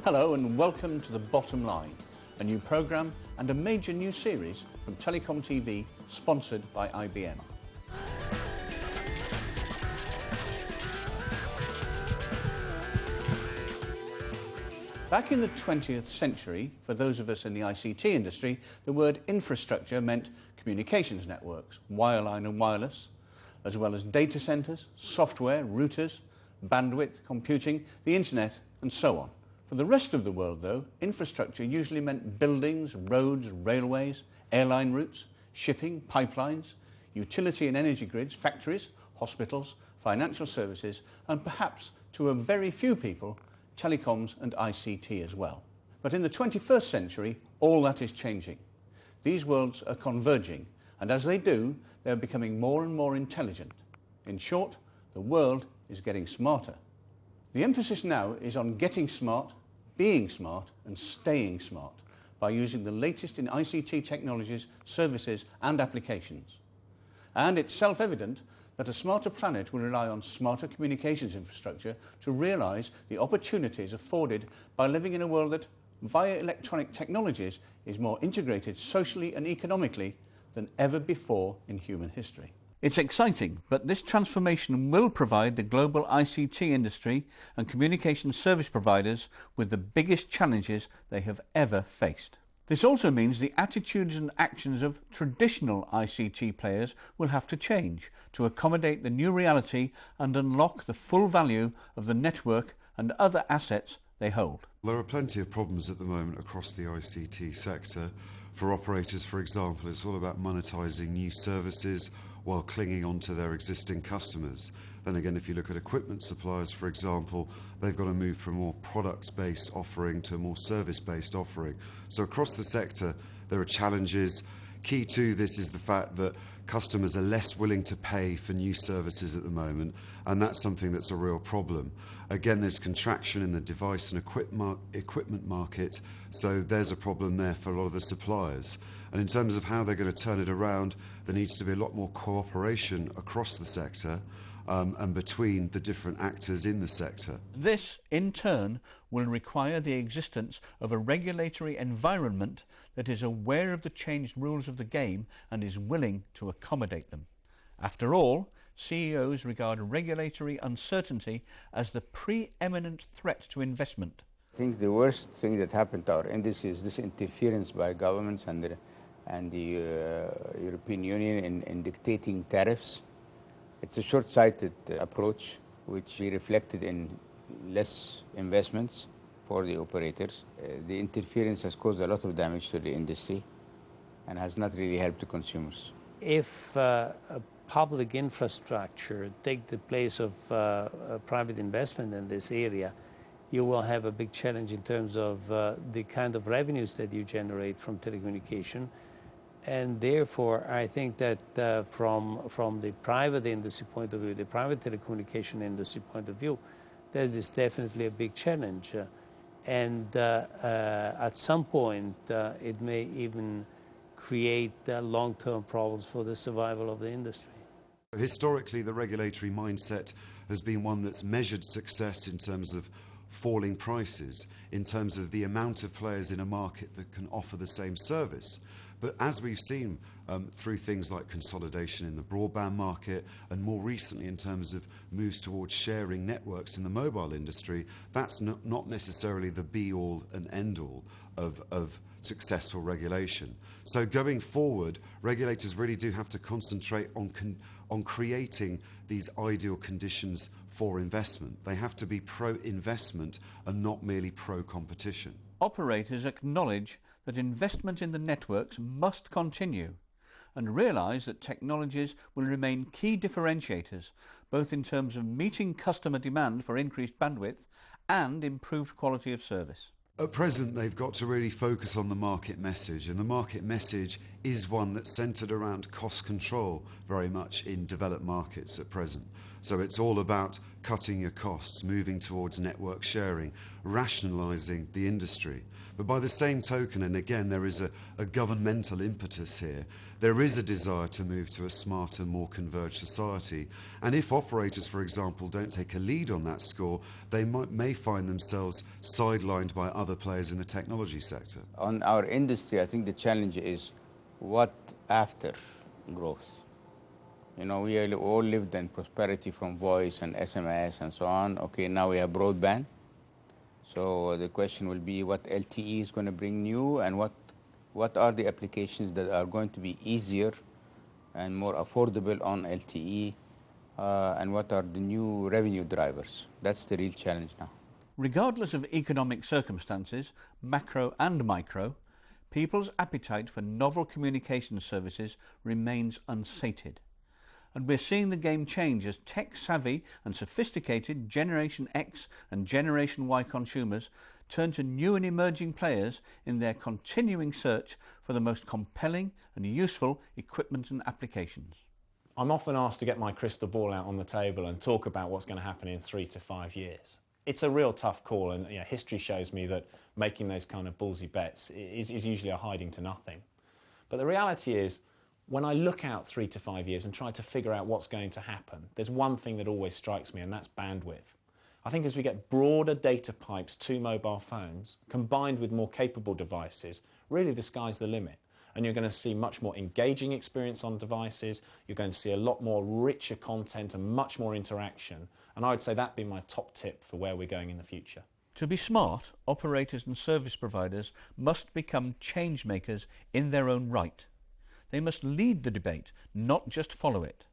Hello and welcome to The Bottom Line, a new programme and a major new series from TelecomTV, sponsored by IBM. Back in the 20th century, for those of us in the ICT industry, the word infrastructure meant communications networks, wireline and wireless, as well as data centres, software, routers, bandwidth, computing, the internet and so on. For the rest of the world, though, infrastructure usually meant buildings, roads, railways, airline routes, shipping, pipelines, utility and energy grids, factories, hospitals, financial services, and perhaps, to a very few people, telecoms and ICT as well. But in the 21st century, all that is changing. These worlds are converging, and as they do, they are becoming more and more intelligent. In short, the world is getting smarter. The emphasis now is on getting smart, being smart and staying smart by using the latest in ICT technologies, services and applications. And it's self-evident that a smarter planet will rely on smarter communications infrastructure to realise the opportunities afforded by living in a world that, via electronic technologies, is more integrated socially and economically than ever before in human history. It's exciting, but this transformation will provide the global ICT industry and communication service providers with the biggest challenges they have ever faced. This also means the attitudes and actions of traditional ICT players will have to change to accommodate the new reality and unlock the full value of the network and other assets they hold. There are plenty of problems at the moment across the ICT sector. For operators, for example, it's all about monetising new services while clinging on to their existing customers. Then again, if you look at equipment suppliers, for example, they've got to move from a more product-based offering to a more service-based offering. So across the sector, there are challenges. Key to this is the fact that customers are less willing to pay for new services at the moment, and that's something that's a real problem. Again, there's contraction in the device and equipment market, so there's a problem there for a lot of the suppliers. And in terms of how they're going to turn it around, there needs to be a lot more cooperation across the sector and between the different actors in the sector. This, in turn, will require the existence of a regulatory environment that is aware of the changed rules of the game and is willing to accommodate them. After all, CEOs regard regulatory uncertainty as the preeminent threat to investment. I think the worst thing that happened to our industry is this interference by governments and the European Union in dictating tariffs. It's a short-sighted approach which reflected in less investments for the operators. The interference has caused a lot of damage to the industry and has not really helped the consumers. If public infrastructure take the place of private investment in this area, you will have a big challenge in terms of the kind of revenues that you generate from telecommunication. And therefore, I think that from the private industry point of view, the private telecommunication industry point of view, that is definitely a big challenge. And at some point, it may even create long-term problems for the survival of the industry. Historically, the regulatory mindset has been one that's measured success in terms of falling prices, in terms of the amount of players in a market that can offer the same service. But as we've seen through things like consolidation in the broadband market and more recently in terms of moves towards sharing networks in the mobile industry, that's not necessarily the be-all and end-all of successful regulation. So going forward, regulators really do have to concentrate on creating these ideal conditions for investment. They have to be pro-investment and not merely pro-competition. Operators acknowledge that investment in the networks must continue and realise that technologies will remain key differentiators, both in terms of meeting customer demand for increased bandwidth and improved quality of service. At present, they've got to really focus on the market message, and the market message is one that's centred around cost control very much in developed markets at present. So it's all about cutting your costs, moving towards network sharing, rationalising the industry. But by the same token, and again, there is a governmental impetus here, there is a desire to move to a smarter, more converged society. And if operators, for example, don't take a lead on that score, they may find themselves sidelined by other players in the technology sector. On our industry, I think the challenge is what after growth? You know, we all lived in prosperity from voice and SMS and so on. Okay, now we have broadband. So the question will be what LTE is going to bring new, and what are the applications that are going to be easier and more affordable on LTE, and what are the new revenue drivers? That's the real challenge now. Regardless of economic circumstances, macro and micro, people's appetite for novel communication services remains unsated. And we're seeing the game change as tech-savvy and sophisticated Generation X and Generation Y consumers turn to new and emerging players in their continuing search for the most compelling and useful equipment and applications. I'm often asked to get my crystal ball out on the table and talk about what's going to happen in 3 to 5 years. It's a real tough call, and history shows me that making those kind of ballsy bets is usually a hiding to nothing. But the reality is, when I look out 3 to 5 years and try to figure out what's going to happen, there's one thing that always strikes me, and that's bandwidth. I think as we get broader data pipes to mobile phones, combined with more capable devices, really the sky's the limit. And you're going to see much more engaging experience on devices, you're going to see a lot more richer content and much more interaction. And I would say that'd be my top tip for where we're going in the future. To be smart, operators and service providers must become change makers in their own right. They must lead the debate, not just follow it.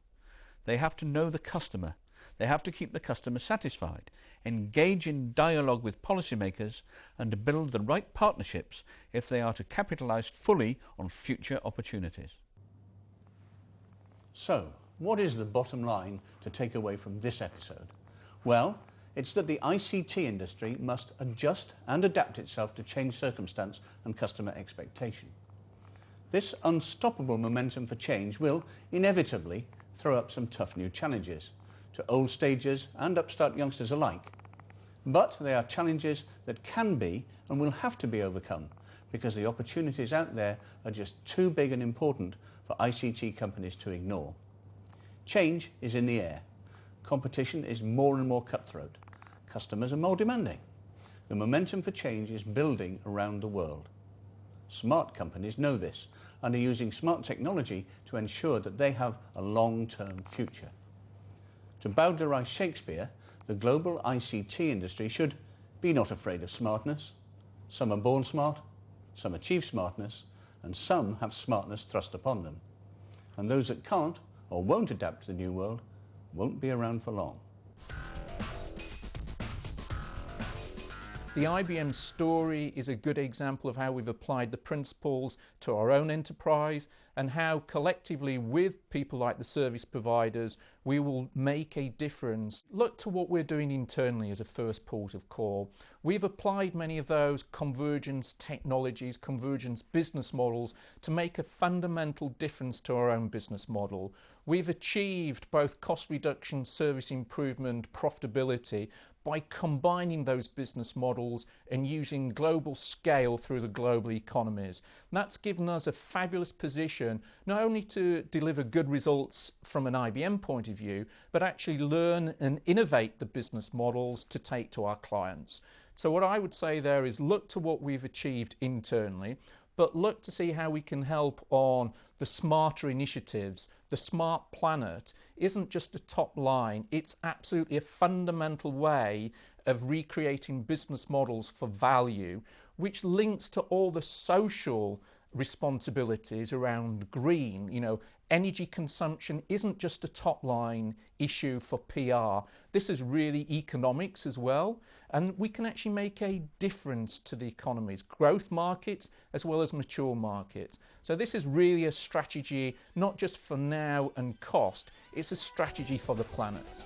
They have to know the customer. They have to keep the customer satisfied, engage in dialogue with policymakers, and build the right partnerships if they are to capitalise fully on future opportunities. So, what is the bottom line to take away from this episode? Well, it's that the ICT industry must adjust and adapt itself to changed circumstance and customer expectation. This unstoppable momentum for change will inevitably throw up some tough new challenges to old stagers and upstart youngsters alike. But they are challenges that can be and will have to be overcome because the opportunities out there are just too big and important for ICT companies to ignore. Change is in the air. Competition is more and more cutthroat. Customers are more demanding. The momentum for change is building around the world. Smart companies know this and are using smart technology to ensure that they have a long-term future. To bowdlerize Shakespeare, the global ICT industry should be not afraid of smartness. Some are born smart, some achieve smartness, and some have smartness thrust upon them. And those that can't or won't adapt to the new world won't be around for long. The IBM story is a good example of how we've applied the principles to our own enterprise and how collectively with people like the service providers we will make a difference. Look to what we're doing internally as a first port of call. We've applied many of those convergence technologies, convergence business models to make a fundamental difference to our own business model. We've achieved both cost reduction, service improvement, profitability by combining those business models and using global scale through the global economies. And that's given us a fabulous position not only to deliver good results from an IBM point of view, but actually learn and innovate the business models to take to our clients. So what I would say there is look to what we've achieved internally, but look to see how we can help on the smarter initiatives. The smart planet isn't just a top line, it's absolutely a fundamental way of recreating business models for value, which links to all the social responsibilities around green. You know, energy consumption isn't just a top line issue for PR. This is really economics as well, and we can actually make a difference to the economies, growth markets as well as mature markets. So this is really a strategy not just for now and cost, it's a strategy for the planet.